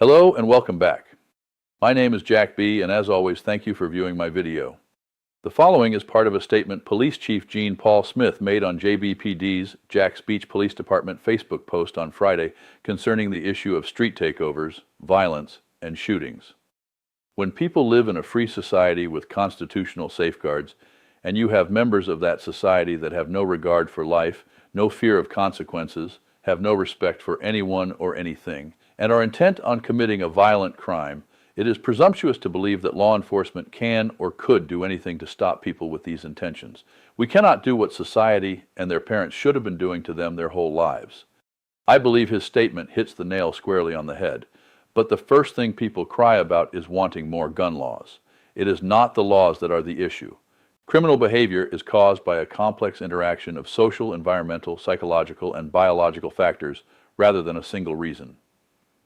Hello and welcome back. My name is Jack B, and as always, thank you for viewing my video. The following is part of a statement Police Chief Jean Paul Smith made on JBPD's Jack's Beach Police Department Facebook post on Friday concerning the issue of street takeovers, violence, and shootings. When people live in a free society with constitutional safeguards, and you have members of that society that have no regard for life, no fear of consequences, have no respect for anyone or anything, and are intent on committing a violent crime, it is presumptuous to believe that law enforcement can or could do anything to stop people with these intentions. We cannot do what society and their parents should have been doing to them their whole lives. I believe his statement hits the nail squarely on the head, but the first thing people cry about is wanting more gun laws. It is not the laws that are the issue. Criminal behavior is caused by a complex interaction of social, environmental, psychological, and biological factors rather than a single reason.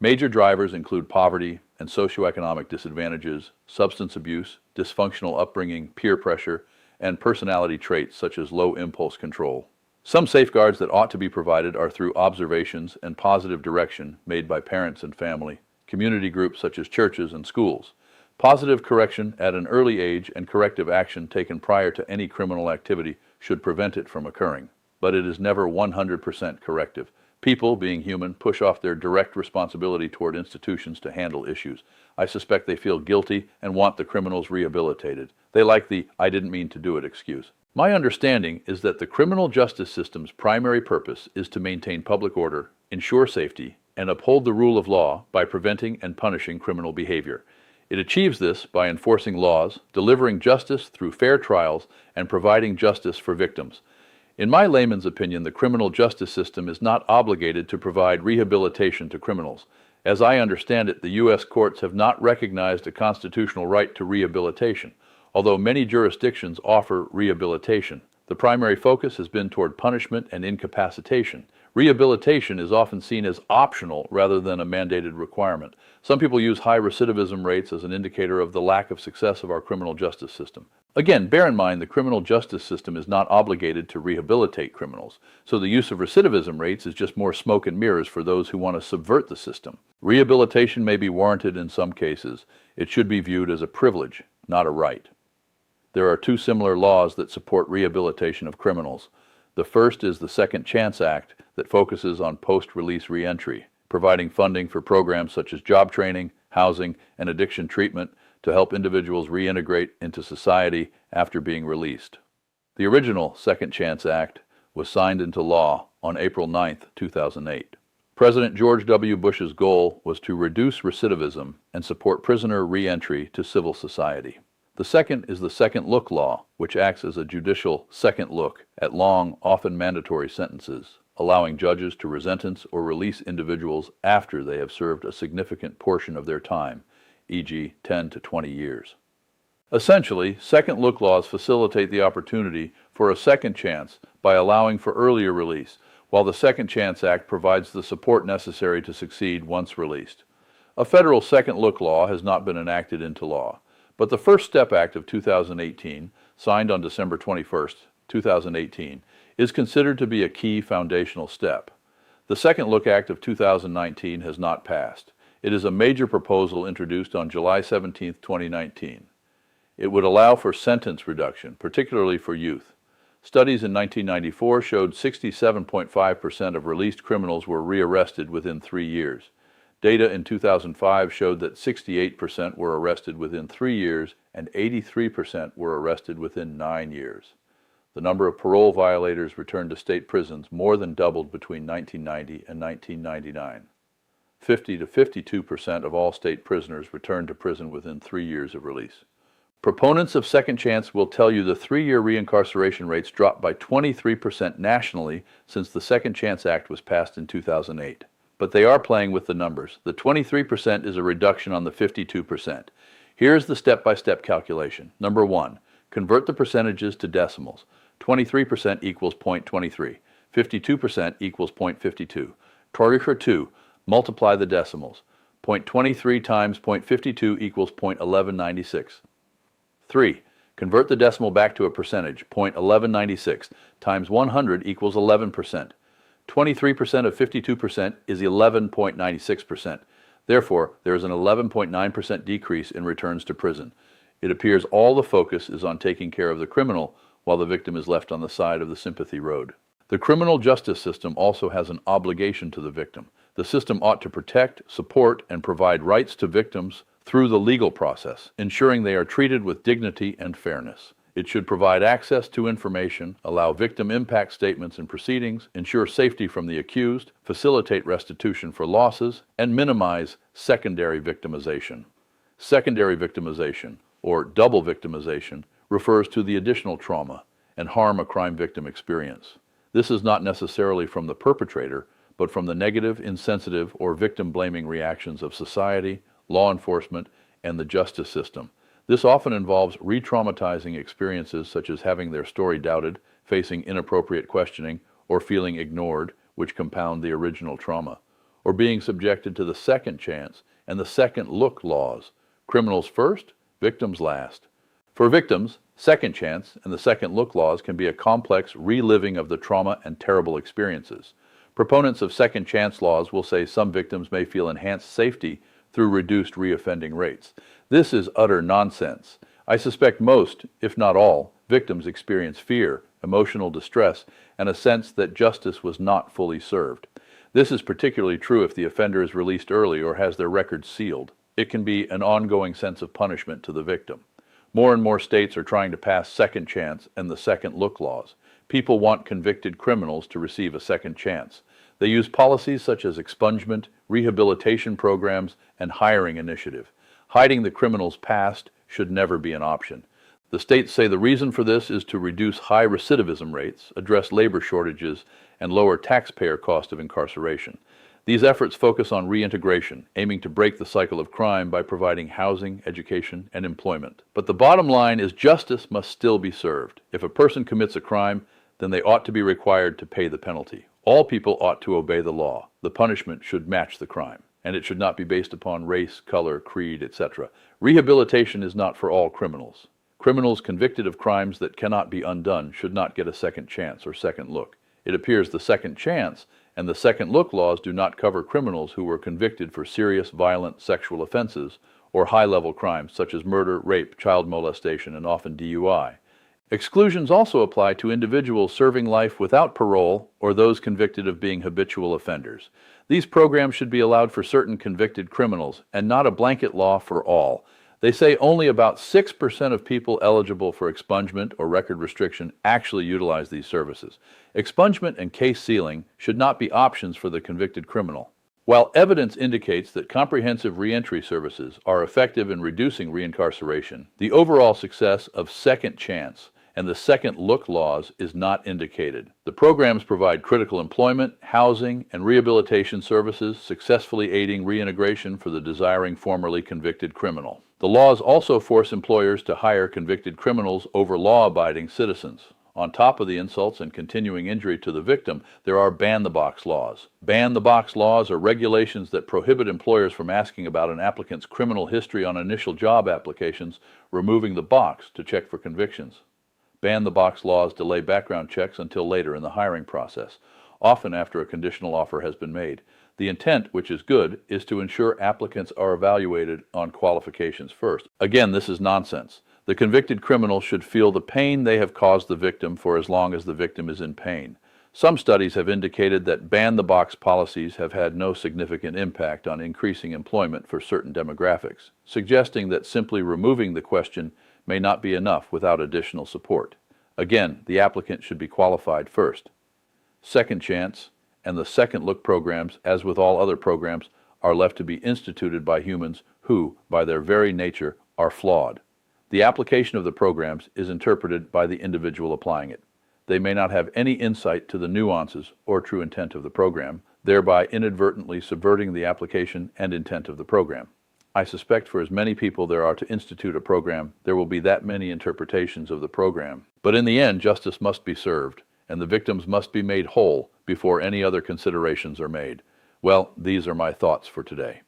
Major drivers include poverty and socioeconomic disadvantages, substance abuse, dysfunctional upbringing, peer pressure, and personality traits such as low impulse control. Some safeguards that ought to be provided are through observations and positive direction made by parents and family, community groups such as churches and schools, positive correction at an early age, and corrective action taken prior to any criminal activity should prevent it from occurring. But it is never 100% corrective. People, being human, push off their direct responsibility toward institutions to handle issues. I suspect they feel guilty and want the criminals rehabilitated. They like the "I didn't mean to do it" excuse. My understanding is that the criminal justice system's primary purpose is to maintain public order, ensure safety, and uphold the rule of law by preventing and punishing criminal behavior. It achieves this by enforcing laws, delivering justice through fair trials, and providing justice for victims. In my layman's opinion, the criminal justice system is not obligated to provide rehabilitation to criminals. As I understand it, the U.S. courts have not recognized a constitutional right to rehabilitation. Although many jurisdictions offer rehabilitation, the primary focus has been toward punishment and incapacitation. Rehabilitation is often seen as optional rather than a mandated requirement. Some people use high recidivism rates as an indicator of the lack of success of our criminal justice system. Again, bear in mind the criminal justice system is not obligated to rehabilitate criminals, so the use of recidivism rates is just more smoke and mirrors for those who want to subvert the system. Rehabilitation may be warranted in some cases. It should be viewed as a privilege, not a right. There are two similar laws that support rehabilitation of criminals. The first is the Second Chance Act that focuses on post-release reentry, providing funding for programs such as job training, housing, and addiction treatment to help individuals reintegrate into society after being released. The original Second Chance Act was signed into law on April 9, 2008. President George W. Bush's goal was to reduce recidivism and support prisoner reentry to civil society. The second is the Second Look Law, which acts as a judicial second look at long, often mandatory sentences, allowing judges to sentence or release individuals after they have served a significant portion of their time, e.g. 10 to 20 years. Essentially, second look laws facilitate the opportunity for a second chance by allowing for earlier release, while the Second Chance Act provides the support necessary to succeed once released. A federal second look law has not been enacted into law, but the First Step Act of 2018, signed on December 21, 2018, is considered to be a key foundational step. The Second Look Act of 2019 has not passed. It is a major proposal introduced on July 17, 2019. It would allow for sentence reduction, particularly for youth. Studies in 1994 showed 67.5% of released criminals were rearrested within 3 years. Data in 2005 showed that 68% were arrested within 3 years and 83% were arrested within 9 years. The number of parole violators returned to state prisons more than doubled between 1990 and 1999. 50 to 52% of all state prisoners returned to prison within 3 years of release. Proponents of Second Chance will tell you the 3-year reincarceration rates dropped by 23% nationally since the Second Chance Act was passed in 2008. But they are playing with the numbers. The 23% is a reduction on the 52%. Here's the step-by-step calculation. Number 1, convert the percentages to decimals. 23% equals 0.23. 52% equals 0.52. Target 2, multiply the decimals. 0.23 times 0.52 equals 0.1196. 3. Convert the decimal back to a percentage. 0.1196 times 100 equals 11%. 23% of 52% is 11.96%. Therefore, there is an 11.9% decrease in returns to prison. It appears all the focus is on taking care of the criminal while the victim is left on the side of the sympathy road. The criminal justice system also has an obligation to the victim. The system ought to protect, support, and provide rights to victims through the legal process, ensuring they are treated with dignity and fairness. It should provide access to information, allow victim impact statements and proceedings, ensure safety from the accused, facilitate restitution for losses, and minimize secondary victimization. Secondary victimization, or double victimization, refers to the additional trauma and harm a crime victim experience. This is not necessarily from the perpetrator, but from the negative, insensitive, or victim-blaming reactions of society, law enforcement, and the justice system. This often involves re-traumatizing experiences such as having their story doubted, facing inappropriate questioning, or feeling ignored, which compound the original trauma, or being subjected to the second chance and the second look laws. Criminals first, victims last. For victims, second chance and the second look laws can be a complex reliving of the trauma and terrible experiences. Proponents of second chance laws will say some victims may feel enhanced safety through reduced reoffending rates. This is utter nonsense. I suspect most, if not all, victims experience fear, emotional distress, and a sense that justice was not fully served. This is particularly true if the offender is released early or has their record sealed. It can be an ongoing sense of punishment to the victim. More and more states are trying to pass second chance and the second look laws. People want convicted criminals to receive a second chance. They use policies such as expungement, rehabilitation programs, and hiring initiative. Hiding the criminal's past should never be an option. The states say the reason for this is to reduce high recidivism rates, address labor shortages, and lower taxpayer cost of incarceration. These efforts focus on reintegration, aiming to break the cycle of crime by providing housing, education, and employment. But the bottom line is justice must still be served. If a person commits a crime, then they ought to be required to pay the penalty. All people ought to obey the law. The punishment should match the crime, and it should not be based upon race, color, creed, etc. Rehabilitation is not for all criminals. Criminals convicted of crimes that cannot be undone should not get a second chance or second look. It appears the second chance and the second look laws do not cover criminals who were convicted for serious violent sexual offenses or high-level crimes such as murder, rape, child molestation, and often DUI. Exclusions also apply to individuals serving life without parole or those convicted of being habitual offenders. These programs should be allowed for certain convicted criminals and not a blanket law for all. They say only about 6% of people eligible for expungement or record restriction actually utilize these services. Expungement and case sealing should not be options for the convicted criminal. While evidence indicates that comprehensive reentry services are effective in reducing reincarceration, the overall success of second chance and the second look laws is not indicated. The programs provide critical employment, housing, and rehabilitation services, successfully aiding reintegration for the desiring formerly convicted criminal. The laws also force employers to hire convicted criminals over law-abiding citizens. On top of the insults and continuing injury to the victim, there are ban-the-box laws. Ban-the-box laws are regulations that prohibit employers from asking about an applicant's criminal history on initial job applications, removing the box to check for convictions. Ban-the-box laws delay background checks until later in the hiring process, often after a conditional offer has been made. The intent, which is good, is to ensure applicants are evaluated on qualifications first. Again, this is nonsense. The convicted criminal should feel the pain they have caused the victim for as long as the victim is in pain. Some studies have indicated that ban-the-box policies have had no significant impact on increasing employment for certain demographics, suggesting that simply removing the question may not be enough without additional support. Again, the applicant should be qualified first. Second chance and the second look programs, as with all other programs, are left to be instituted by humans who, by their very nature, are flawed. The application of the programs is interpreted by the individual applying it. They may not have any insight to the nuances or true intent of the program, thereby inadvertently subverting the application and intent of the program. I suspect for as many people there are to institute a program, there will be that many interpretations of the program. But in the end, justice must be served, and the victims must be made whole before any other considerations are made. Well, these are my thoughts for today.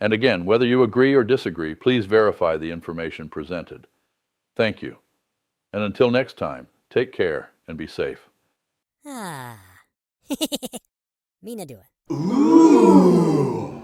And again, whether you agree or disagree, please verify the information presented. Thank you. And until next time, take care and be safe. Me na do it. Ooh.